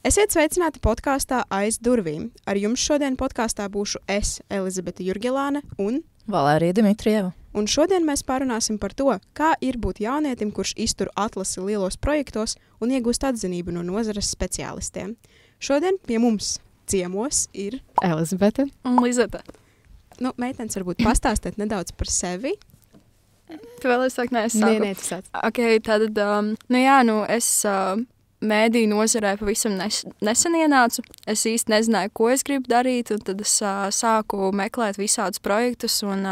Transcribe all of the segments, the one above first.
Esiet sveicināti podkāstā Aiz durvīm. Ar jums šodien podkāstā būšu es, Elizabete Jurgelāne un Valērija Dimitrieva. Un šodien mēs parunāsim par to, kā ir būt jaunietim, kurš iztur atlasi lielos projektos un iegūst atzinību no nozares speciālistiem. Šodien pie mums ciemos ir Elizabete un Lizete. Meitenes varbūt pastāstīt nedaudz par sevi. Tu vēl esi sākt, es sāku. Nē, tu sāc. Ok, tad, es mēdīju nozarē pavisam nesen ienācu. Es īsti nezināju, ko es gribu darīt, un tad es sāku meklēt visādus projektus un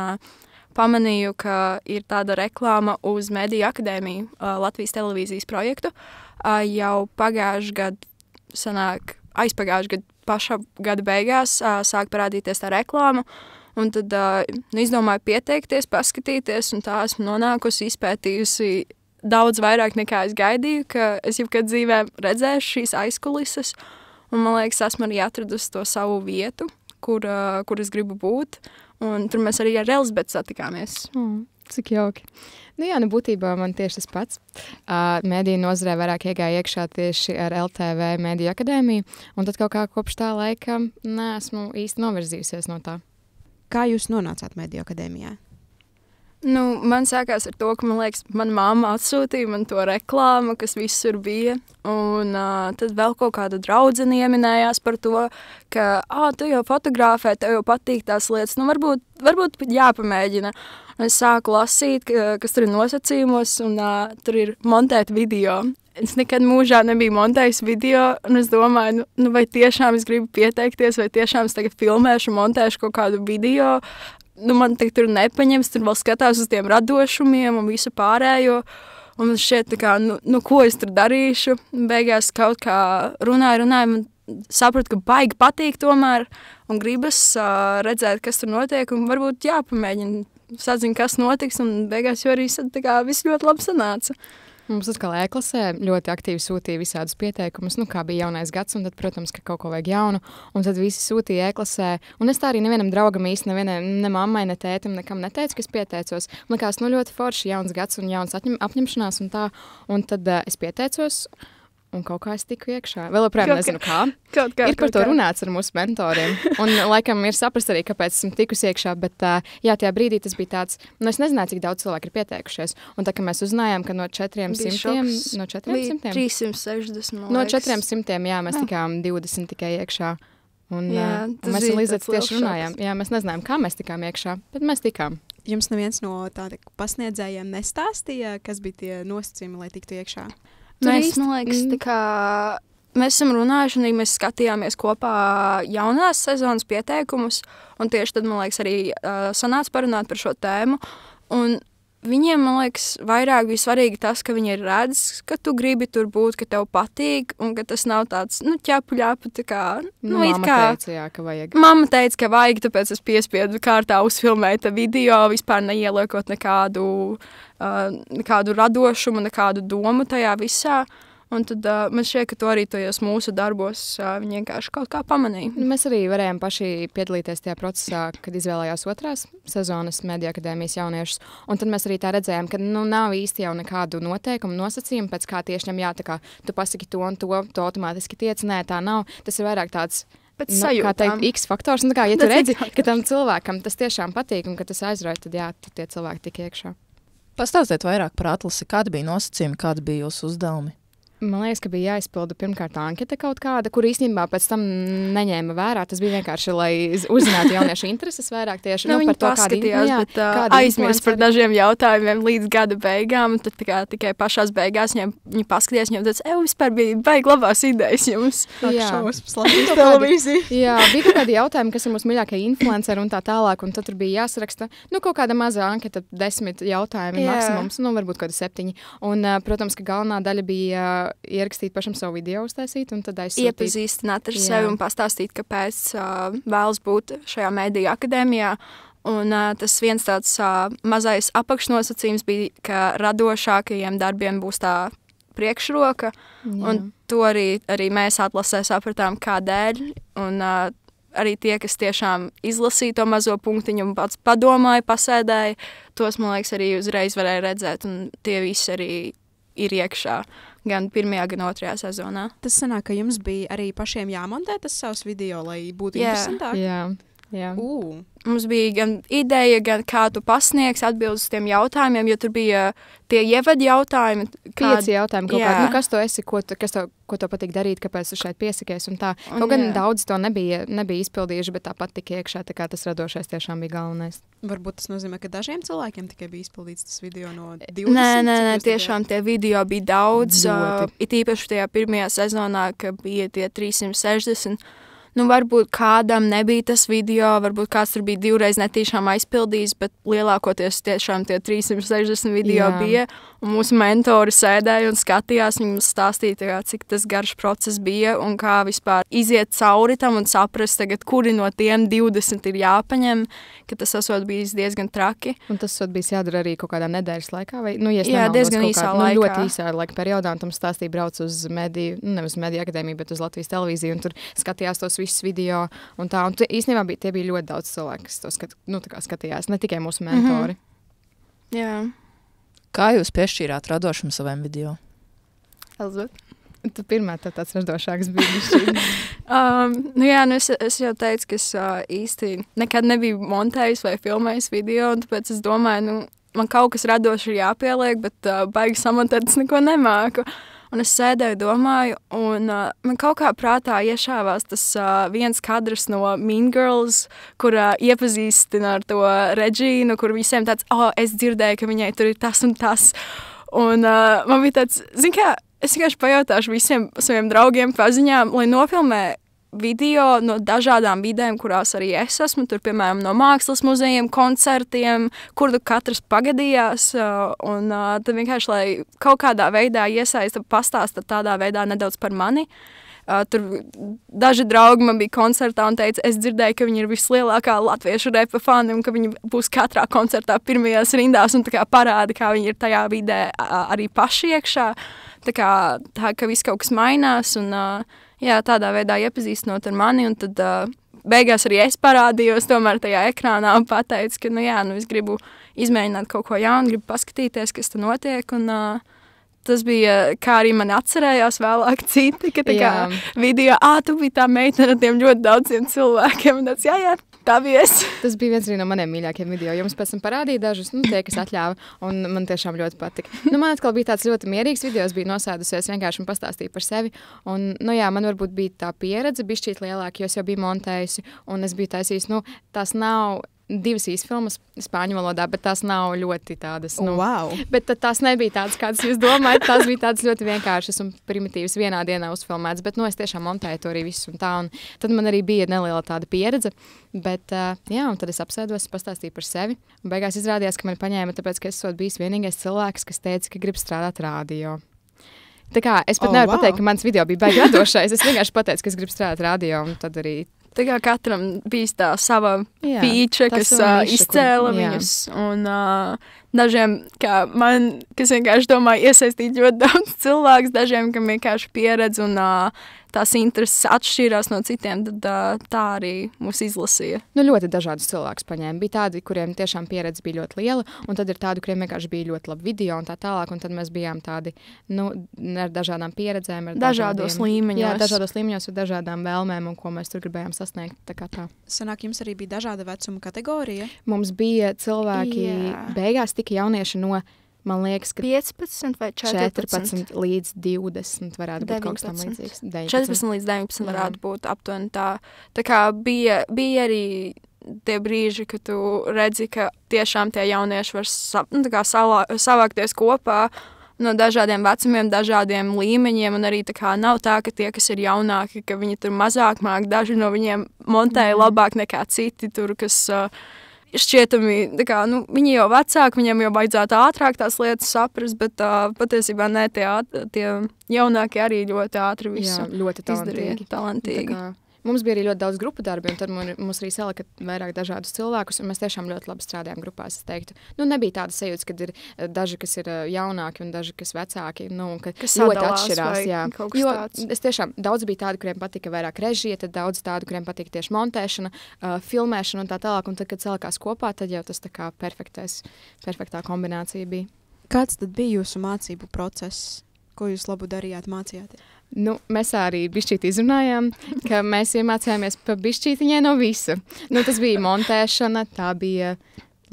pamanīju, ka ir tāda reklāma uz Mēdīju akadēmiju Latvijas televīzijas projektu. Jau aizpagājušā gada pašā gada beigās sāk parādīties tā reklāma, un tad izdomāju pieteikties, paskatīties, un tā esmu nonākusi, izpētījusi daudz vairāk nekā es gaidīju, ka es jau kad dzīvē redzēšu šīs aizkulises, un man liekas, esmu arī atradusi to savu vietu, kur es gribu būt, un tur mēs arī ar Elizabeti satikāmies. Cik jauki. Būtībā man tieši tas pats. Mēdīju nozarē vairāk iegāja iekšā tieši ar LTV Mēdīju akadēmiju, un tad kaut kā kopš tā laika neesmu īsti novirzījusies no tā. Kā jūs nonācāt Mēdīju akadēmijā? Man sākās ar to, ka, man liekas, mana mamma atsūtīja man to reklāmu, kas visur bija, un tad vēl kaut kāda draudzene ieminējās par to, ka, tu jau fotografē, tev jau patīk tās lietas, varbūt jāpamēģina. Un es sāku lasīt, kas tur ir nosacījumos, un tur ir montēt video. Es nekad mūžā nebiju montējis video, un es domāju, vai tiešām es gribu pieteikties, vai tiešām es tagad filmēšu, montēšu kaut kādu video. Man tur nepaņems, tur vēl skatās uz tiem radošumiem un visu pārējo. Un man šķiet, ko es tur darīšu. Beigās kaut kā runāju, man sapratu, ka baigi patīk tomēr. Un gribas redzēt, kas tur notiek, un varbūt jāpamēģina sazina, kas notiks. Un beigās jau arī viss ļoti labi sanāca. Mums atkal e-klasē ļoti aktīvi sūtīja visādus pieteikumus, kā bija jaunais gads, un tad, protams, ka kaut ko vajag jaunu, un tad visi sūtīja e-klasē, un es tā arī nevienam draugam īsti, ne mammai, ne tētim, nekam neteicu, ka es pieteicos. Man likās, ļoti forši jauns gads un jauns apņemšanās un tā, un tad es pieteicos, un kaut kā es tiku iekšā. Vēl joprojām nezinu, kā. Ir par to runāts ar mūsu mentoriem. Un laikam ir saprast arī, kāpēc esmu tikusi iekšā, bet tajā brīdī tas bija tāds, es nezināju, cik daudz cilvēku ir pieteikušies. Un tā, ka mēs uzzinājām, ka no 400, no 400? 360, no 400, mēs tikām 20 tikai iekšā. Un mēs ar Lizeti tieši runājām. Jā, mēs nezinājām, kā mēs tikām iekšā, bet mēs tikām. Jums neviens no tāda pasniedzējiem nestāstīja, kas bija tie nosacījumi, lai tiktu iekšā? Mēs esam runājuši, un mēs skatījāmies kopā jaunās sezonas pieteikumus, un tieši tad, man liekas, arī sanāca parunāt par šo tēmu. Un viņiem, man liekas, vairāk bija svarīgi tas, ka viņi redz, ka tu gribi tur būt, ka tev patīk, un ka tas nav tāds, ķepu, tā kā... Mamma teica, ka vajag, tāpēc es piespiedu kārtā uzfilmēt video, vispār neieliekot nekādu radošumu, nekādu domu tajā visā. Un tad man šķiet, ka to arī tajos mūsu darbos viņi vienkārši kaut kā pamanīja. Mēs arī varējām paši piedalīties tajā procesā, kad izvēlējās otrās sezonas Mēdīju akadēmijas jauniešus. Un tad mēs arī tā redzējām, ka nav īsti jau nekādu noteikumu, nosacījumu, pēc kā tieši ņem tu pasaki to un to automātiski tiec. Nē, tā nav. Tas ir vairāk tāds... kā teikt, X faktors, un ja tu redzi, ka tam cilvēkam tas tiešām patīk un ka tas aizrauj, tad tad tie cilvēki tik iekšā. Pastāstiet vairāk par atlasi, kādi bija nosacījumi, kādi bija jūsu uzdevumi? Man liekas, ka bija jāizpilda pirmkārt anketa kaut kāda, kur īstenībā pēc tam neņēma vērā. Tas bija vienkārši, lai uzzinātu jauniešu intereses vairāk tieši par to, kādi aizmirst par dažiem jautājumiem līdz gada beigām. Tad tikai pašās beigās viņi paskatījās, viņiem tāds, vispār bija baigi labās idejas jums. Televīzija. Jā, bija kaut kādi jautājumi, kas ir mūsu mīļākie influenceri un tā tālāk, un tad tur bija jāsaraksta, kaut kāda maza anketa, 10 jautājumi maksimums, varbūt kādi 7. Un, protams, ka galvenā daļa bija ierakstīt pašam savu video uztaisīt un tad aizsūtīt. Iepazīstināt ar sevi un pastāstīt, kāpēc vēlas būt šajā Mēdīju akadēmijā. Un tas viens tāds mazais apakšnosacījums bija, ka radošākajiem darbiem būs tā priekšroka. Jā. Un to arī mēs atlasē sapratām, kādēļ. Un arī tie, kas tiešām izlasīja to mazo punktiņu un pats padomāja, pasēdēja, tos, man liekas, arī uzreiz varēja redzēt. Un tie visi arī ir iekšā. gan pirmajā, gan otrajā sezonā. Tas sanāk, ka jums bija arī pašiem jāmontē tas savs video, lai būtu Jā. interesantāk? Jā. Mums bija gan ideja, gan kā tu pasniegs atbildes uz tiem jautājumiem, jo tur bija tie ievadu jautājumi. 5 jautājumi kaut Jā. kādi. Nu, kas tu esi, ko tu patīk darīt, kāpēc tu šeit piesakies un tā. Kaut gan jā. daudz to nebija izpildījuši, bet tāpat tik iekšā, tā kā tas radošais tiešām bija galvenais. Varbūt tas nozīmē, ka dažiem cilvēkiem tikai bija izpildīts tas video no 20. Nē, cik jūs tiešām tie video bija daudz. Ļoti. It īpaši tajā pirmajā sezonā, ka bija tie 360. Nu, varbūt kādam nebija tas video, varbūt kāds tur bija 2 reizes netīšām aizpildījis, bet lielākoties tiešām tie 360 video Jā. bija. Un mūsu mentori sēdēja un skatījās, viņi mums stāstīja, cik tas garš process bija un kā vispār iziet cauri tam un saprast, tagad, kuri no tiem 20 ir jāpaņem, ka tas esot bijis diezgan traki. Un tas bija jādara arī kaut kādā nedēļas laikā? Vai, nu, ja es Jā, nemaldos, diezgan kaut īsā kādā, laikā. Ļoti īsā laika periodā, un tam stāstīja brauc uz mediju, ne uz mediju akadēmiju, bet uz Latvijas televīziju, un tur skatījās tos visus video. Un tā, un īstenībā tie bija ļoti daudz cilvēku, kas to skatījās, ne tikai mūsu mentori. Jā. Kā jūs piešķīrāt radošumu saviem video? Elizabete? Tu pirmā tāds radošāks bija. Es jau teicu, ka es īsti nekad nebiju montējis vai filmējis video, un tāpēc es domāju, man kaut kas radoši ir jāpieliek, bet baigi samontēt es neko nemāku. Un es sēdēju, domāju, un man kaut kā prātā iešāvās tas viens kadrs no Mean Girls, kur iepazīstina ar to Regīnu, kur visiem tāds, es dzirdēju, ka viņai tur ir tas un tas. Un man bija tāds, kā, es vienkārši pajautāšu visiem saviem draugiem paziņām, lai nofilmē video no dažādām vidēm, kurās arī es esmu, tur, piemēram, no mākslas muzejiem, koncertiem, kur tu katrs pagadījās, un tad vienkārši, lai kaut kādā veidā iesaista, pastāsta tādā veidā nedaudz par mani. Tur daži draugi man bija koncertā un teica, es dzirdēju, ka viņi ir vislielākā latviešu repa fani un ka viņi būs katrā koncertā pirmajās rindās un tā kā parāda, kā viņi ir tajā vidē arī paši iekšā. Tā ka viss kaut kas mainās un jā, tādā veidā iepazīstinot ar mani, un tad beigās arī es parādījos tomēr tajā ekrānā un pateicu, ka, es gribu izmēģināt kaut ko jaunu, gribu paskatīties, kas tur notiek, un tas bija, kā arī man atcerējās vēlāk citi, ka tā kā video, tu biji tā meitene ar tiem ļoti daudziem cilvēkiem, un tāds, jā, tā bija es. Tas bija viens no maniem mīļākiem video. Jums pēc tam parādīja dažus, tie, kas atļāva, un man tiešām ļoti patika. Man atkal bija tāds ļoti mierīgs video, es biju nosēdusies vienkārši un pastāstīju par sevi, un, man varbūt bija tā pieredze bišķīt lielāka, jo es jau biju montējusi, un es biju taisījis, tās nav 2 īsfilmas spāņu valodā, bet tās nav ļoti tādas, wow. Bet tās nebija tādas, kādas jūs domājat, tās bija tādas ļoti vienkāršas un primitīvas vienā dienā uzfilmētas, bet, es tiešām montēju to arī visu un tā, un tad man arī bija neliela tāda pieredze, bet, un tad es apsēdos, pastāstīju par sevi, un beigās izrādījās, ka mani paņēma, tāpēc, ka es esmu bijis vienīgais cilvēks, kas teica, ka grib strādāt radio. Tā kā es pat nevaru pateikt, ka mans video bija baigi radošais, es vienkārši pateicu, ka es gribu strādāt radio, un tad arī tā kā katram bija tā sava feature, kas izcēla viņus. Un dažiem, kā man, kas vienkārši domāja iesaistīt ļoti daudz cilvēku, dažiem, kam vienkārši pieredze un tās intereses atšķīrās no citiem, tad tā arī mūs izlasīja. Ļoti dažādus cilvēkus paņēma. Bija tādi, kuriem tiešām pieredze bija ļoti liela, un tad ir tādi, kuriem vienkārši bija ļoti labi video un tā tālāk, un tad mēs bijām tādi, ar dažādām pieredzēm, ar dažādos līmeņos. Jā, dažādos līmeņos ar dažādām vēlmēm un ko mēs tur gribējām sasniegt. Tā kā tā. Sanāk, jums arī bija dažāda vecuma kategorija? Mums bija cilvēki, beigās tika jaunieši no, man liekas, ka 15 vai 14 līdz 20 varētu būt kaut kas tam līdzīgs. 14 līdz 19 varētu būt aptuveni tā. Tā kā bija arī tie brīži, kad tu redzi, ka tiešām tie jaunieši var savākties kopā no dažādiem vecumiem, dažādiem līmeņiem, un arī tā kā nav tā, ka tie, kas ir jaunāki, ka viņi tur mazāk māk, daži no viņiem montēja labāk nekā citi tur, kas šķietami, viņi jau vecāki, viņiem jau vajadzētu ātrāk tās lietas saprast, bet patiesībā ne, tie jaunākie arī ļoti ātri visu ļoti talantīgi. Mums bija arī ļoti daudz grupu darbi, un tad mums arī salika vairāk dažādus cilvēkus, un mēs tiešām ļoti labi strādājām grupās, es teiktu. Nebija tāda sajūta, kad ir daži, kas ir jaunāki un daži, kas vecāki, kas ļoti atšķirās. Jā. Jo es tiešām daudz bija tādi, kuriem patika vairāk režija, tad daudz tādu, kuriem patika tieši montēšana, filmēšana un tā tālāk, un tad, kad salikās kopā, tad jau tas tā kā perfektā kombinācija bija. Kāds tad bija jūsu mācību process? Ko jūs labu darījāt, mācījāties? Nu, mēs arī bišķīt izrunājām, ka mēs iemācījāmies pa bišķītiņai no visu. Nu, tas bija montēšana, tā bija,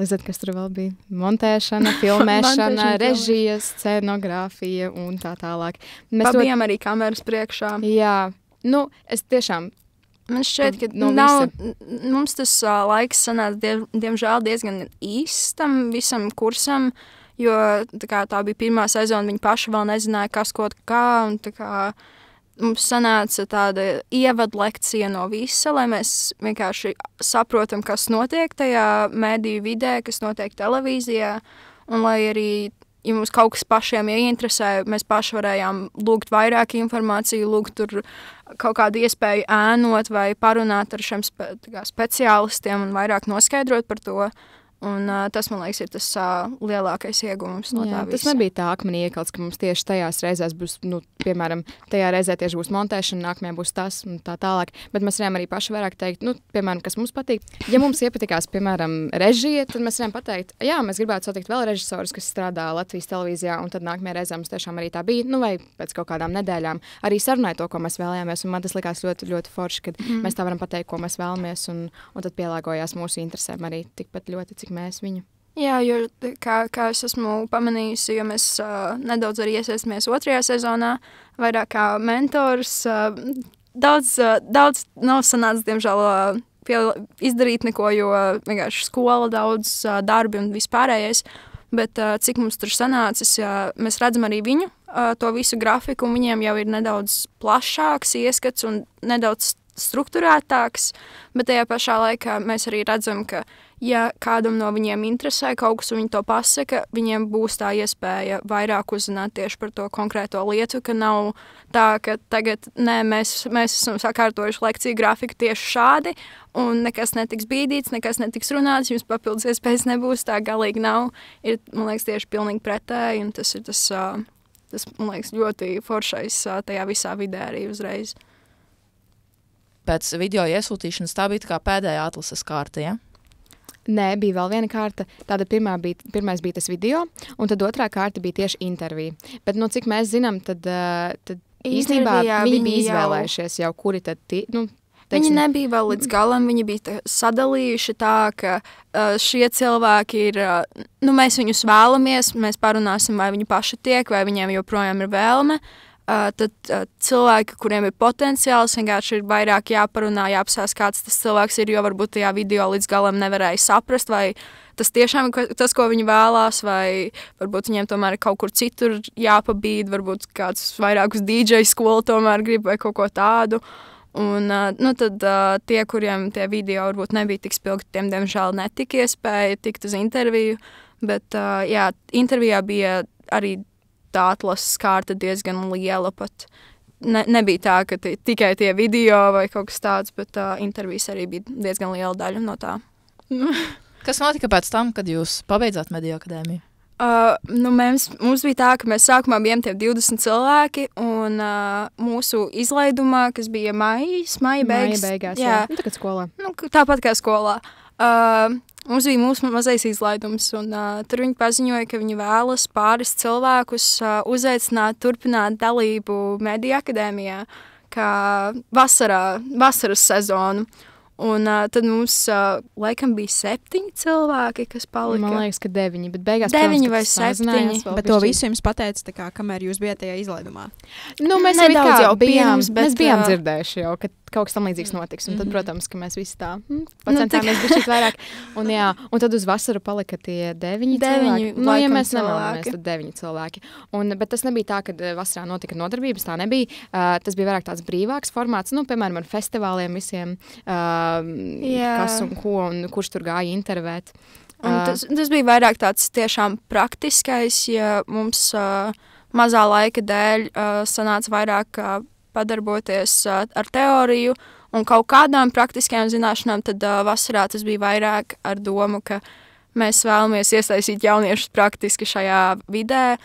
Lizet, kas tur vēl bija? Montēšana, filmēšana, režija, scenogrāfija un tā tālāk. Mēs bijām arī kameras priekšā. Jā, nu, es tiešām... Man šķiet, ka mums tas laiks sanāca diemžēl diezgan īsts tam visam kursam, jo tā bija pirmā sezona, viņi paši vēl nezināja, kas ko kā, un mums sanāca tāda ievadlekcija no visa, lai mēs vienkārši saprotam, kas notiek tajā mēdīju vidē, kas notiek televīzijā, un lai arī, ja mums kaut kas pašiem ieinteresē, mēs paši varējām lūgt vairāk informāciju, lūgt tur kaut kādu iespēju ēnot vai parunāt ar šiem speciālistiem un vairāk noskaidrot par to. Un tas, man liekas, ir tas lielākais iegūms no tā visa. Tas nebija tā akmenī iekalts, ka mums tieši tajās reizēs būs, nu, piemēram, tajā reizē tieši būs montēšana, nākamajā būs tas un tā tālāk. Bet mēs varējām arī paši vairāk teikt, nu, piemēram, kas mums patīk. Ja mums iepatikās, piemēram, režija, tad mēs varējām pateikt, jā, mēs gribētu satikt vēl režisorus, kas strādā Latvijas televīzijā, un tad nākamajā reizē mums tiešām arī tā bija, nu, vai pēc kaut kādām nedēļām arī sarunāja to, ko mēs vēlējāmies, un man tas likās ļoti, ļoti forši, kad mēs tā varam pateikt, ko mēs vēlamies, un tad pielāgojās mūsu interesēm arī tikpat ļoti, cik mēs viņu. Jā, jo kā es esmu pamanījusi, jo mēs nedaudz arī iesaistamies otrajā sezonā, vairāk kā mentors, daudz nav sanācis, diemžēl, izdarīt neko, jo vienkārši skola, daudz darbi un vispārējais, bet cik mums tur sanācis, mēs redzam arī viņu, to visu grafiku, un viņiem jau ir nedaudz plašāks ieskats un nedaudz strukturētāks, bet tajā pašā laikā mēs arī redzam, ka ja kādam no viņiem interesē kaut kas, un viņi to pasaka, viņiem būs tā iespēja vairāk uzzināt tieši par to konkrēto lietu, ka nav tā, ka tagad, mēs esam sakārtojuši lekciju grafiku tieši šādi, un nekas netiks bīdīts, nekas netiks runāts, jums papildus iespējas nebūs, tā galīgi nav. Ir, man liekas, tieši pilnīgi pretēji, un tas ir tas, man liekas, ļoti foršais tajā visā vidē arī uzreiz. Pēc video iesūtīšanas tā bija tā kā pēdējā atlases kārta, ja? Nē, bija vēl viena kārta. Tāda pirmais bija tas video, un tad otrā kārta bija tieši intervija. Bet, nu, cik mēs zinām, tad īstenībā viņi bija izvēlējušies jau, kuri tad, nu, teiksim, viņi nebija vēl līdz galam, viņi bija sadalījuši tā, ka šie cilvēki ir, nu, mēs viņus vēlamies, mēs parunāsim, vai viņi paši tiek, vai viņiem joprojām ir vēlme. Tad cilvēki, kuriem ir potenciāls, vienkārši ir vairāk jāparunā, jāapsās, kāds tas cilvēks ir, jo varbūt tajā video līdz galam nevarēja saprast, vai tas tiešām ir tas, ko viņi vēlās, vai varbūt viņiem tomēr ir kaut kur citur jāpabīd, varbūt kāds vairāk uz DJ skolu tomēr grib vai kaut ko tādu. Un nu, tad tie, kuriem tie video varbūt nebija tik spilgti, tiem diemžēl netika iespēja tikt uz interviju, bet jā, intervijā bija arī tā atlases kārta diezgan liela pat. Nebija tā, ka tikai tie video vai kaut kas tāds, bet intervijas arī bija diezgan liela daļa no tā. Kas notika pēc tam, kad jūs pabeidzāt Mediju akadēmiju? Nu, mums bija tā, ka mēs sākumā bijām tie 20 cilvēki, un mūsu izlaidumā, kas bija maija beigās, jā. Nu, tagad skolā. Nu, tāpat kā skolā. Mums bija mūsu mazais izlaidums, un tur viņi paziņoja, ka viņi vēlas pāris cilvēkus uzaicināt, turpināt dalību Mediju akadēmijā, kā vasaras sezonu. Un tad mums laikam bija 7 cilvēki, kas palika. Man liekas, ka 9, bet beigās 9 vai 7. Bet to visu jums pateica, tā kā, kamēr jūs bijat tajā izlaidumā. Nu, mēs nedaudz jau bijām bijām dzirdējuši jau, ka kaut kas tam līdzīgs notiks. Un tad, protams, ka mēs visi tā pacentāmies bišķīt vairāk. Un tad uz vasaru palika tie 9 cilvēki. Nu, ja mēs nevēlamies, tad 9 cilvēki. Bet tas nebija tā, kad vasarā notika nodarbības, tā nebija. Tas bija vairāk tāds brīvāks formāts, nu, piemēram, ar festivāliem visiem, kas un ko, un kurš tur gāja intervēt. Tas bija vairāk tāds tiešām praktiskais, ja mums mazā laika dēļ sanāca vairāk padarboties ar teoriju un kaut kādām praktiskajām zināšanām, tad vasarā tas bija vairāk ar domu, ka mēs vēlamies iesaistīt jauniešus praktiski šajā vidē,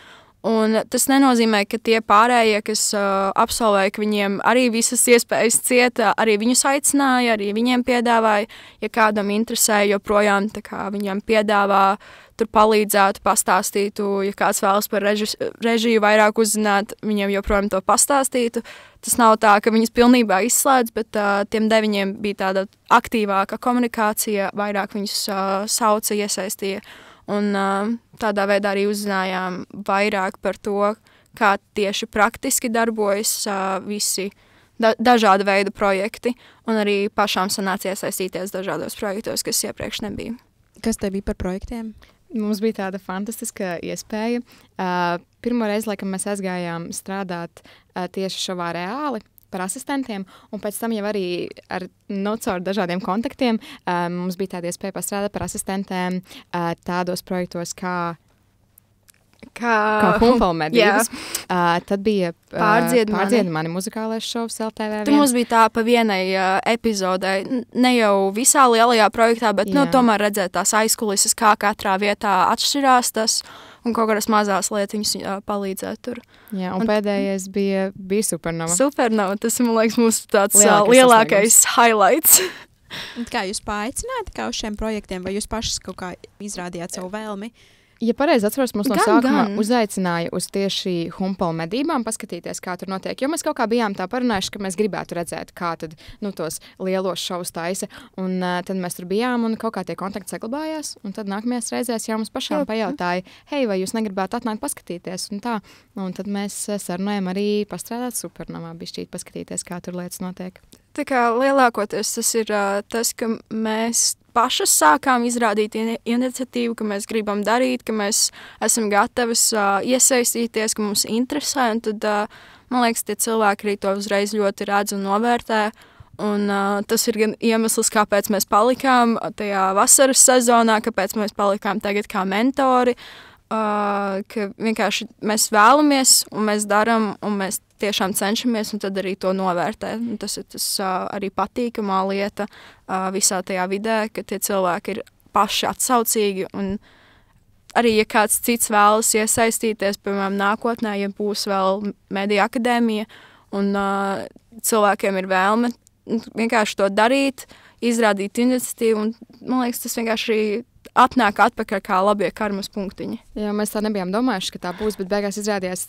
Un tas nenozīmē, ka tie pārējie, kas absolvēja, ka viņiem arī visas iespējas cieta, arī viņus aicināja, arī viņiem piedāvāja, ja kādam interesē, joprojām tā kā viņam piedāvā, tur palīdzētu, pastāstītu, ja kāds vēlas par režiju vairāk uzzināt, viņiem joprojām to pastāstītu. Tas nav tā, ka viņus pilnībā izslēdz, bet tiem 9 bija tāda aktīvāka komunikācija, vairāk viņus sauca, iesaistīja. Un tādā veidā arī uzzinājām vairāk par to, kā tieši praktiski darbojas visi dažāda veida projekti, un arī pašām sanāca iesaistīties dažādos projektos, kas iepriekš nebija. Kas tev bija par projektiem? Mums bija tāda fantastiska iespēja. Pirmo reizi, laikam, mēs aizgājām strādāt tieši šovā reāli par asistentiem, un pēc tam jau arī caur dažādiem kontaktiem mums bija tāda iespēja pastrādāt par asistentēm tādos projektos kā Humpala medības. Tad bija Pārdzied mani muzikālais šovs LTV1. Tur mums bija tā pa vienai epizodei, ne jau visā lielajā projektā, bet tomēr redzēt tās aizkulises, kā katrā vietā atšķirās tas, un kaut kādas mazās lietiņas palīdzēt tur. Jā, un pēdējais bija Supernova. Supernova, tas, man liekas, mūsu tāds lielākais highlights. Kā jūs paaicinājāt uz šiem projektiem, vai jūs pašas kaut kā izrādījāt savu vēlmi? Ja pareizi atceros, mums no sākuma uzaicināja uz tieši Humpala medībām paskatīties, kā tur notiek, jo mēs kaut kā bijām tā parunājuši, ka mēs gribētu redzēt, kā tad, tos lielos šovus taisa, un tad mēs tur bijām, un kaut kā tie kontakti saglabājās, un tad nākamajās reizēs jau mums pašām pajautāja, hei, vai jūs negribētu atnākt paskatīties, un tā, un tad mēs sarunājam arī pastrādāt Supernovā, bišķīt paskatīties, kā tur lietas notiek. Tā kā lielākoties tas ir tas, ka mēs pašas sākām izrādīt iniciatīvu, ka mēs gribam darīt, ka mēs esam gatavas iesaistīties, ka mums interesē, un tad, man liekas, tie cilvēki arī to uzreiz ļoti redz un novērtē, un tas ir gan iemesls, kāpēc mēs palikām tajā vasaras sezonā, kāpēc mēs palikām tagad kā mentori, ka vienkārši mēs vēlamies, un mēs daram, un mēs tiešām cenšamies, un tad arī to novērtē. Un tas ir tas arī patīkamā lieta visā tajā vidē, ka tie cilvēki ir paši atsaucīgi, un arī, ja kāds cits vēlas iesaistīties, piemēram, nākotnē, ja būs vēl Mediju akadēmija, un cilvēkiem ir vēlme vienkārši to darīt, izrādīt iniciatīvu, un, man liekas, tas vienkārši atnāk atpakaļ kā labie karmas punktiņi. Jā, mēs tā nebijām domājuši, ka tā būs, bet beigās izrādījās,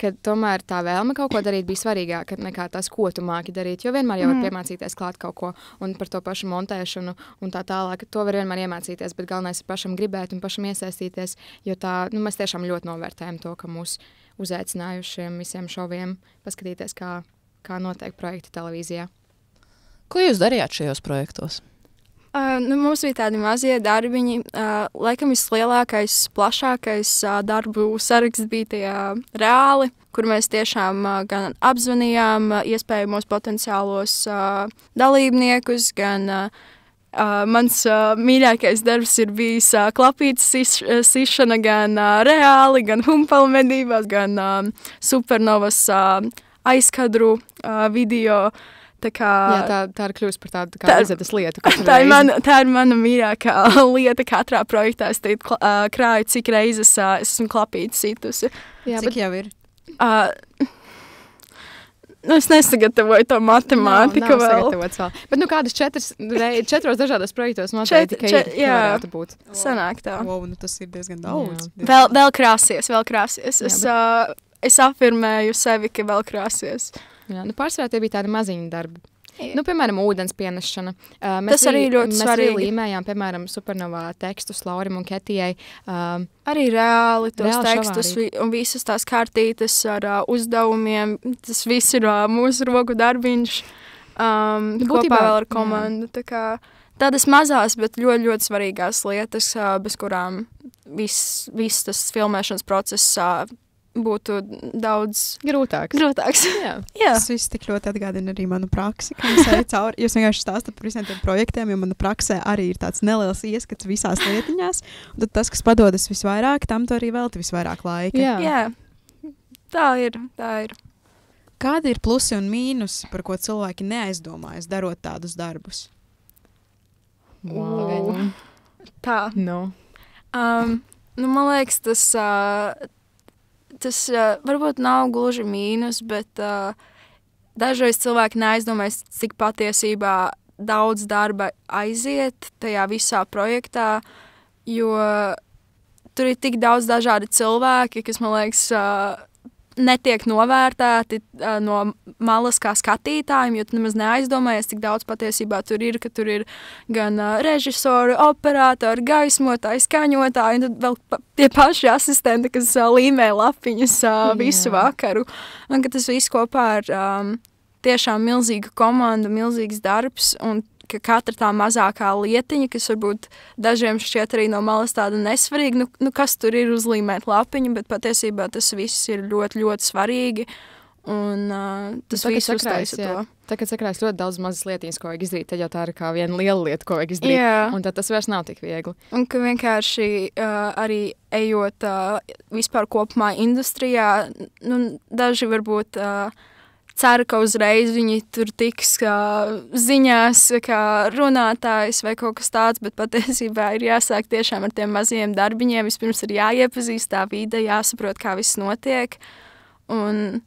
ka tomēr tā vēlme kaut ko darīt bija svarīgāka nekā tas, ko tu māki darīt, jo vienmēr jau var piemācīties klāt kaut ko, un par to pašu montēšanu un tā tālāk, to var vienmēr iemācīties, bet galvenais ir pašam gribēt un pašam iesaistīties, jo tā, mēs tiešām ļoti novērtējam to, ka mūs uzaicinājušiem visiem šoviem paskatīties, kā notiek projekti televīzijā. Ko jūs darījāt šajos projektos? Mums bija tādi mazie darbiņi. Laikam vislielākais, plašākais darbu saraksts bija tajā reāli, kur mēs tiešām gan apzvanījām iespējamos potenciālos dalībniekus, gan mans mīļākais darbs ir bijis klapītes sišana gan reāli, gan Humpala medībās, gan Supernovas aizkadru video. Jā, tā ir kļūst par tādu kā izetas lietu. Tā ir mana mīļākā lieta katrā projektā. Es teicu, krāju, cik reizes es esmu klapīti situsi. Jā, cik jau ir? Es nesagatavoju to matemātiku vēl. Bet kādas 4 dažādos projektos noteikti tikai varētu būt. Sanāk tā. Wow, tas ir diezgan daudz. Vēl krāsies. Es afirmēju sevi, ka vēl krāsies. Jā, pārsvarā tie bija tādi maziņi darbi. Piemēram, ūdens pienešana. Tas arī ļoti svarīgi. Mēs arī līmējām, piemēram, Supernovā tekstus Laurim un Ketijai. Arī reāli tos tekstus un visas tās kartītes ar uzdevumiem. Tas viss ir mūsu roku darbiņš. Kopā vēl ar komandu. Tādas mazās, bet ļoti, ļoti svarīgās lietas, bez kurām viss tas filmēšanas process būtu daudz grūtāks. Jā. Tas viss tik ļoti atgādina arī manu praksi, kā es eju cauri. Jūs vienkārši stāstat par visiem tiem projektiem, jo mana praksē arī ir tāds neliels ieskats visās lietiņās. Un tad tas, kas padodas visvairāk, tam tu arī velti visvairāk laika. Jā. Tā ir. Kādi ir plusi un mīnusi, par ko cilvēki neaizdomājas, darot tādus darbus? Wow. Tā. No. Man liekas, tas tas varbūt nav gluži mīnus, bet dažreiz cilvēki neaizdomājas, cik patiesībā daudz darba aiziet tajā visā projektā, jo tur ir tik daudz dažādi cilvēki, kas, man liekas, netiek novērtēti no malas kā skatītājiem, jo tu nemaz neaizdomājies, cik daudz patiesībā tur ir, ka tur ir gan režisori, operatori, gaismotāji, skaņotāji, un tad vēl tie paši asistenti, kas līmē lapiņas visu vakaru. Un ka tas viss kopā ir tiešām milzīga komanda, milzīgs darbs, un ka katra tā mazākā lietiņa, kas varbūt dažiem šķiet arī no malas tāda nesvarīga, nu kas tur ir uzlīmēt lapiņu, bet patiesībā tas viss ir ļoti, ļoti svarīgi, un tas viss uztaisa to. Tā, kad sakrājas ļoti daudz mazas lietiņas, ko vajag izdarīt, tad jau tā ir kā viena liela lieta, ko vajag izdarīt, un tad tas vairs nav tik viegli. Un ka vienkārši arī ejot vispār kopumā industrijā, nu, daži varbūt ceru, ka uzreiz viņi tur tiks ziņās kā runātājs vai kaut kas tāds, bet patiesībā ir jāsāk tiešām ar tiem mazajiem darbiņiem. Vispirms ir jāiepazīst tā vide, jāsaprot, kā viss notiek. Un,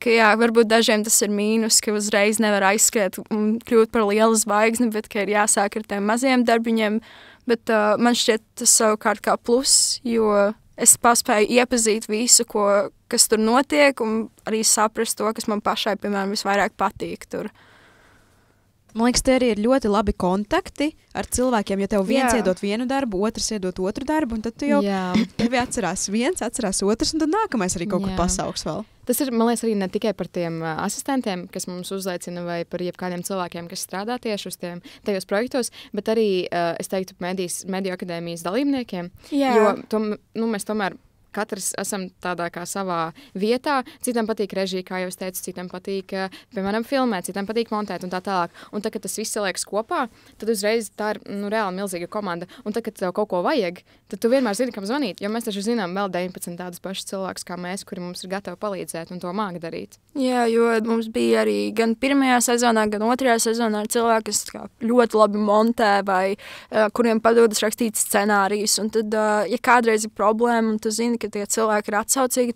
ka jā, varbūt dažiem tas ir mīnus, ka uzreiz nevar aizskriet un kļūt par lielu zvaigzni, bet ka ir jāsāk ar tiem mazajiem darbiņiem. Bet man šķiet tas savukārt kā plus, jo es paspēju iepazīt visu, kas tur notiek, un arī saprast to, kas man pašai, piemēram, visvairāk patīk tur. Man liekas, te arī ir ļoti labi kontakti ar cilvēkiem, ja tev viens iedot vienu darbu, otrs iedot otru darbu, un tad tu jau tevi atcerās viens, atcerās otrs, un tad nākamais arī kaut kur pasauks vēl. Tas ir, man liekas, arī ne tikai par tiem asistentiem, kas mums uzlaicina, vai par jebkādiem cilvēkiem, kas strādā tieši uz tajos projektos, bet arī, es teiktu, mediju akadēmijas dalībniekiem, jo mēs tomēr katrs esam tādā kā savā vietā. Citam patīk režija, kā jau es teicu, citam patīk, piemēram, filmēt, citam patīk montēt un tā tālāk. Un tad, kad tas viss liekas kopā, tad uzreiz tā ir reāli milzīga komanda. Un tad, kad tev kaut ko vajag, tad tu vienmēr zini, kam zvanīt. Jo mēs taču zinām vēl 19 tādus pašus cilvēkus kā mēs, kuri mums ir gatavi palīdzēt un to māk darīt. Jā, jo mums bija arī gan pirmajā sezonā, gan otrajā sezonā cilvēki, kas ļoti labi montē vai kuriem padodas rakstīt scenārijus. Un tad, ja kādreiz ir problēma un tu zini, ka tie cilvēki ir atsaucīgi,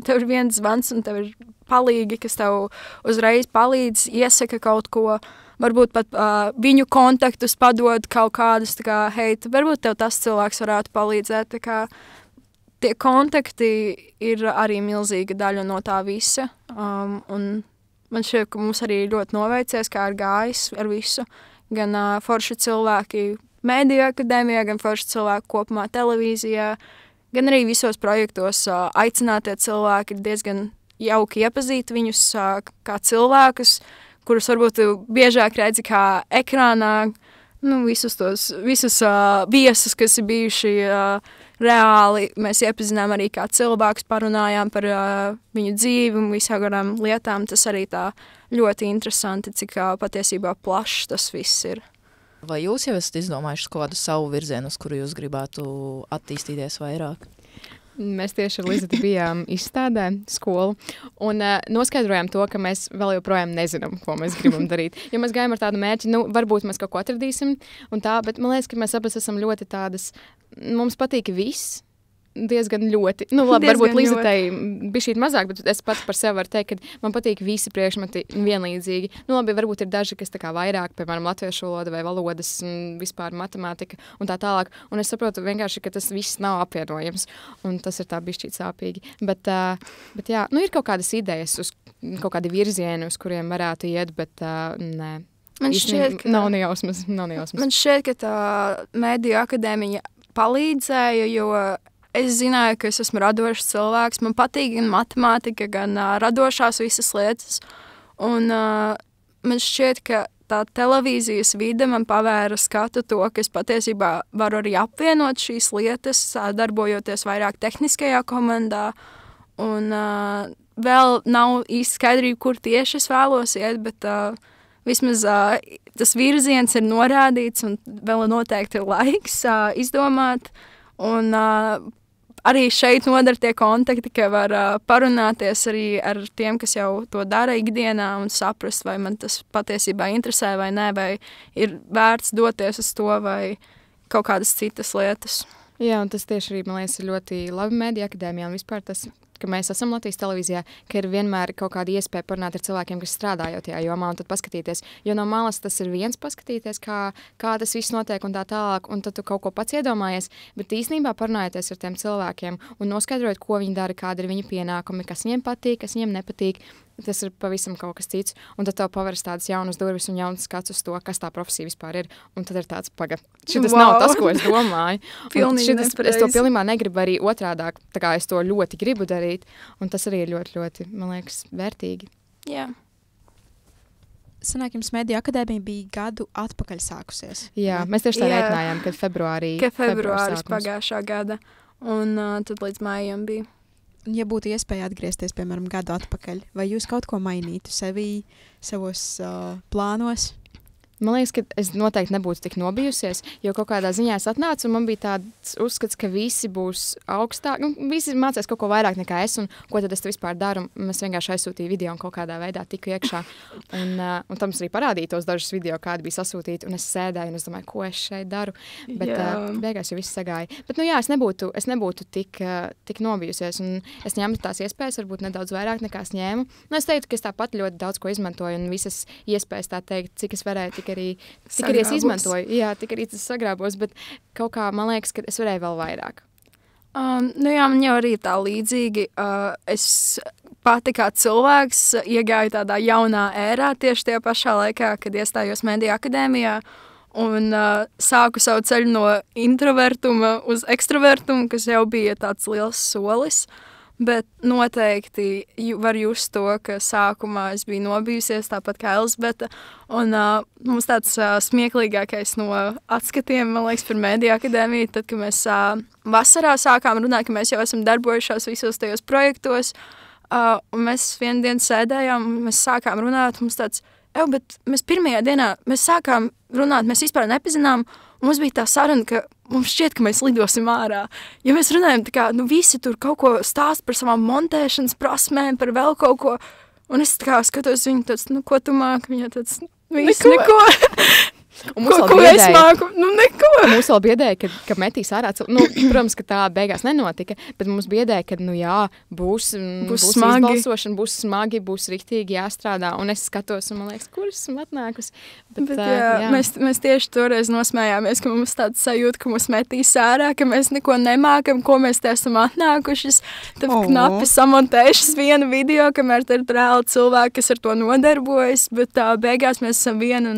tev ir viens zvans un tev ir palīgi, kas tev uzreiz palīdz, iesaka kaut ko, varbūt pat viņu kontaktus padod kaut kādus, tā kā, hei, varbūt tev tas cilvēks varētu palīdzēt, tā kā tie kontakti ir arī milzīga daļa no tā visa, un man šķiet, ka mums arī ļoti noveicies, kā ir gājis ar visu, gan forši cilvēki mediju akadēmijā, gan forši cilvēki kopumā televīzijā, gan arī visos projektos aicinātie cilvēki ir diezgan jauki iepazīt viņus kā cilvēkus, kurus varbūt biežāk redzi kā ekrānā, visus viesus, kas ir bijuši reāli. Mēs iepazinām arī kā cilvēkus, parunājām par viņu dzīvi un visādām lietām. Tas arī tā ļoti interesanti, cik patiesībā plašs tas viss ir. Vai jūs jau esat izdomājuši kādu savu virzienu, uz kuru jūs gribētu attīstīties vairāk? Mēs tieši ar Lizetu bijām izstādē skolu un noskaidrojām to, ka mēs vēl joprojām nezinām, ko mēs gribam darīt. Jo mēs gājām ar tādu mērķi, varbūt mēs kaut ko atradīsim un tā, bet man liekas, ka mēs abas esam ļoti tādas, mums patīk viss. Diezgan ļoti. Labi, varbūt Lizetei bišķīt mazāk, bet es pats par sevi varu teikt, ka man patīk visi priekšmeti vienlīdzīgi. Labi, varbūt ir daži, kas tā kā vairāk, piemēram, latviešu valoda vai valodas, vispār matemātika un tā tālāk. Un es saprotu vienkārši, ka tas viss nav apvienojams. Un tas ir tā bišķīt sāpīgi. Bet jā, ir kaut kādas idejas, uz kaut kādi virzieni, uz kuriem varētu iet, bet nē. Man šķiet, ka nav nejausmas. Man šķiet, ka tā mediju akadēmija palīdzēja, jo es zināju, ka es esmu radošs cilvēks. Man patīk gan matemātika, gan radošās visas lietas. Un man šķiet, ka tā televīzijas vide man pavēra skatu to, ka es patiesībā varu arī apvienot šīs lietas, darbojoties vairāk tehniskajā komandā. Un vēl nav īsti skaidrība, kur tieši es vēlos iet, bet vismaz tas virziens ir norādīts un vēl noteikti ir laiks izdomāt. Un arī šeit nodara tie kontakti, ka var parunāties arī ar tiem, kas jau to dara ikdienā un saprast, vai man tas patiesībā interesē vai nē, vai ir vērts doties uz to vai kaut kādas citas lietas. Jā, un tas tieši arī, man liekas, ir ļoti labi Mēdija akadēmijā un vispār tas, ka mēs esam Latvijas televīzijā, ka ir vienmēr kaut kāda iespēja parunāt ar cilvēkiem, kas strādā jau tajā jomā, un tad paskatīties. Jo no malas tas ir viens paskatīties, kā tas viss notiek un tā tālāk, un tad tu kaut ko pats iedomājies, bet īstenībā parunājoties ar tiem cilvēkiem un noskaidrojot, ko viņi dara, kāda ir viņa pienākumi, kas viņiem patīk, kas viņiem nepatīk, tas ir pavisam kaut kas cits, un tad tev paveras tādas jaunas durvis un jaunas skats uz to, kas tā profesija vispār ir, un tad ir tāds šitas nav tas, ko es domāju. Es to pilnībā negribu arī otrādāk, tā kā es to ļoti gribu darīt, un tas arī ir ļoti, ļoti, man liekas, vērtīgi. Jā. Sanāk, jums Mēdija akadēmija bija gadu atpakaļ sākusies. Jā, mēs tieši tā reiķinājām, kad februāris pagājušā gada, un tad līdz mājām bija. Ja būtu iespēja atgriezties, piemēram, gadu atpakaļ, vai jūs kaut ko mainītu sevī, savos plānos? Man liekas, ka es noteikti nebūtu tik nobijusies, jo kaut kādā ziņā es atnācu, un man bija tāds uzskats, ka visi būs augstāk, visi mācās kaut ko vairāk nekā es, un ko tad es vispār daru. Mēs vienkārši aizsūtīju video un kaut kādā veidā tiku iekšā. Un tam es arī parādīju tos dažus video, kādi bija sasūtīti, un es sēdēju, un es domāju, ko es šeit daru. Bet beigās jau viss sagāja. Bet, es nebūtu tik nobijusies, un es ņēmu tās iespējas, varbūt nedaudz vairāk nekā es ņēmu. Es teiktu, ka es tāpat ļoti daudz ko izmantoju, un visas iespējas, tā teikt, cik es varēju, tik arī es izmantoju. Jā, tik arī tas sagrābos, bet kaut kā man liekas, ka es varēju vēl vairāk. Man jau arī tā līdzīgi. Es pati kā cilvēks iegāju tādā jaunā ērā tieši tajā pašā laikā, kad iestājos Mēdija akadēmijā un sāku savu ceļu no introvertuma uz ekstravertumu, kas jau bija tāds liels solis. Bet noteikti var just to, ka sākumā es biju nobijusies, tāpat kā Elzbeta. Un mums tāds smieklīgākais no atskatiem, man liekas, par Mēdija akadēmiju, tad, kad mēs vasarā sākām runāt, ka mēs jau esam darbojušās visos tajos projektos, un mēs vienu dienu sēdējām, un mēs sākām runāt, mums tāds, bet mēs pirmajā dienā, mēs sākām runāt, mēs vispār nepazinām, un mums bija tā saruna, ka mums šķiet, ka mēs lidosim ārā. Ja mēs runājam, tā kā, visi tur kaut ko stāst par savām montēšanas prasmēm, par vēl kaut ko, un es tā kā skatos viņu tāds, ko tu māki? Viņa tāds, neko. Ko es māku? Neko. Mūs vēl biedēja, ka metīs ārā. Protams, ka tā beigās nenotika, bet mums biedēja, ka, būs smagi. Izbalsošana, būs smagi, būs riktīgi jāstrādā. Un es skatos, un man liekas, kur esmu atnākusi. Bet jā. Mēs tieši toreiz nosmējāmies, ka mums tāds sajūta, ka mums metīs ārā, ka mēs neko nemākam, ko mēs te esam atnākušas. Tad knapi samontējušas vienu video, kamēr te ir reāli cilvēki, kas ar to nodarbojas, bet beigās mēs esam viena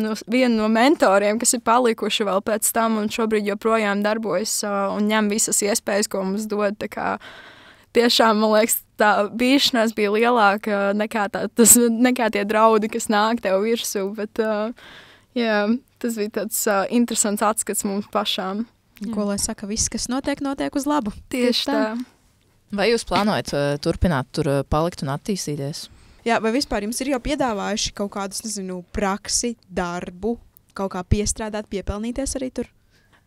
no mentoriem, kas ir palikuši vēl pēc tam un šobrīd joprojām darbojas un ņem visas iespējas, ko mums dod. Tā kā tiešām, man liekas, tā bīšanās bija lielāka nekā tie draudi, kas nāk tev virsū, bet tas bija tāds interesants atskats mums pašām. Ko lai saka, viss, kas notiek uz labu. Tieši tā. Vai jūs plānojat turpināt tur palikt un attīstīties? Jā, vai vispār jums ir jau piedāvājuši kaut kādus, praksi, darbu, kaut kā piestrādāt, piepelnīties arī tur?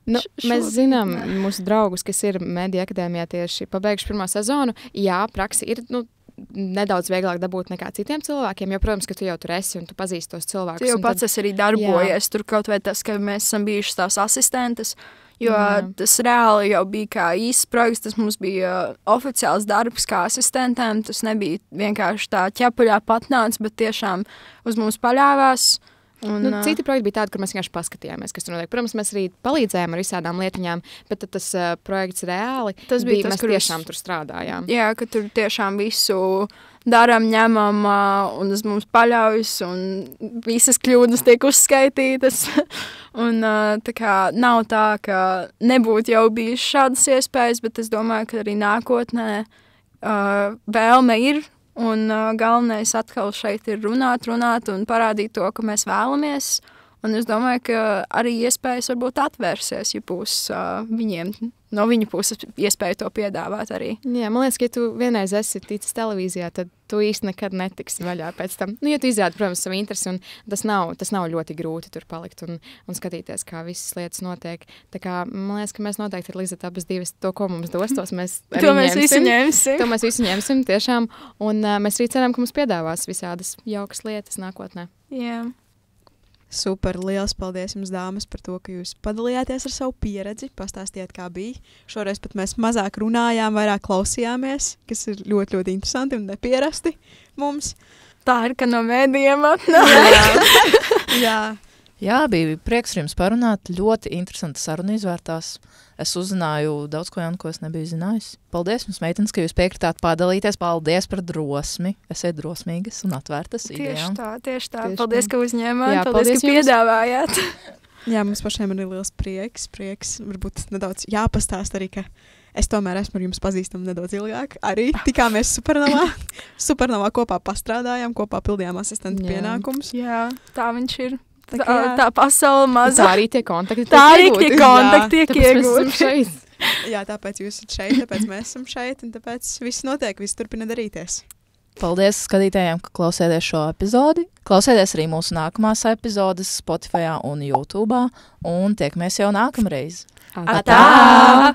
Mēs zinām mūsu draugus, kas ir Mēdija akadēmijā tieši pabeiguši pirmo sezonu. Jā, praksi ir nedaudz vieglāk dabūt nekā citiem cilvēkiem, jo, protams, ka tu jau tur esi un tu pazīsti tos cilvēkus. Tu jau pats esi arī darbojies. Tur kaut vai tas, ka mēs esam bijušas tās asistentes, jo tas reāli jau bija kā īsts projekts, tas mums bija oficiāls darbs kā asistentēm, tas nebija vienkārši tā ķepuļā patnāc, bet tiešām uz mums paļāvās. Citi projekti bija tādi, kur mēs vienkārši paskatījāmies, kas tur notiek. Protams, mēs arī palīdzējām ar visādām lietiņām, bet tad tas projekts reāli bija, mēs tiešām tur strādājām. Jā, ka tur tiešām visu darām, ņemam un uz mums paļaujas un visas kļūdas tiek uzskaitītas. Un tā kā nav tā, ka nebūtu jau bijis šādas iespējas, bet es domāju, ka arī nākotnē vēlme ir. Un galvenais atkal šeit ir runāt un parādīt to, ka mēs vēlamies. Un es domāju, ka arī iespējas varbūt atvērsies, ja būs viņiem no viņa puses iespēja to piedāvāt arī. Jā, man liekas, ka ja tu vienreiz esi ticis televīzijā, tad tu īsti nekad netiksi vaļā pēc tam. Ja tu izrādi, protams, savu interesi, un tas nav ļoti grūti tur palikt un skatīties, kā visas lietas notiek. Tā kā, man liekas, ka mēs noteikti ar Lizet abas divas to, ko mums dos, mēs visu ņemsim. To mēs visu ņemsim, tiešām. Un mēs arī ceram, ka mums piedāvās visādas jaukas lietas nākotnē. Jā. Super, liels paldies jums, dāmas, par to, ka jūs padalījāties ar savu pieredzi, pastāstījāt, kā bija. Šoreiz pat mēs mazāk runājām, vairāk klausījāmies, kas ir ļoti, ļoti interesanti un nepierasti mums. Tā ir, ka no mēdījiem atnāk. Jā, bija prieks ar jums parunāt. Ļoti interesanta saruna izvērtās. Es uzzināju daudz ko jaunu, ko es nebiju zinājusi. Paldies jums, meitenes, ka jūs piekritāt padalīties. Paldies par drosmi. Esiet drosmīgas un atvērtas idejām. Tieši tā. Paldies, ka uzņēmāt. Jā, paldies, ka piedāvājāt. Jā, mums pašiem ir liels prieks. Varbūt nedaudz jāpastāst arī, ka es tomēr esmu ar jums pazīstama nedaudz ilgāk. Arī tikāmies Supernovā kopā pastrādājām, kopā pildījām asistenta pienākumus. Jā, tā viņš ir. Tā pasaule maza. Tā arī tie kontakti tiek iegūti. Jā, tāpēc jūs esat šeit, tāpēc mēs esam šeit, un tāpēc viss notiek, viss turpina darīties. Paldies skatītājiem, ka klausēties šo epizodi. Klausēties arī mūsu nākamās epizodes Spotify un YouTube, un tiekamies jau nākamreiz. Atā!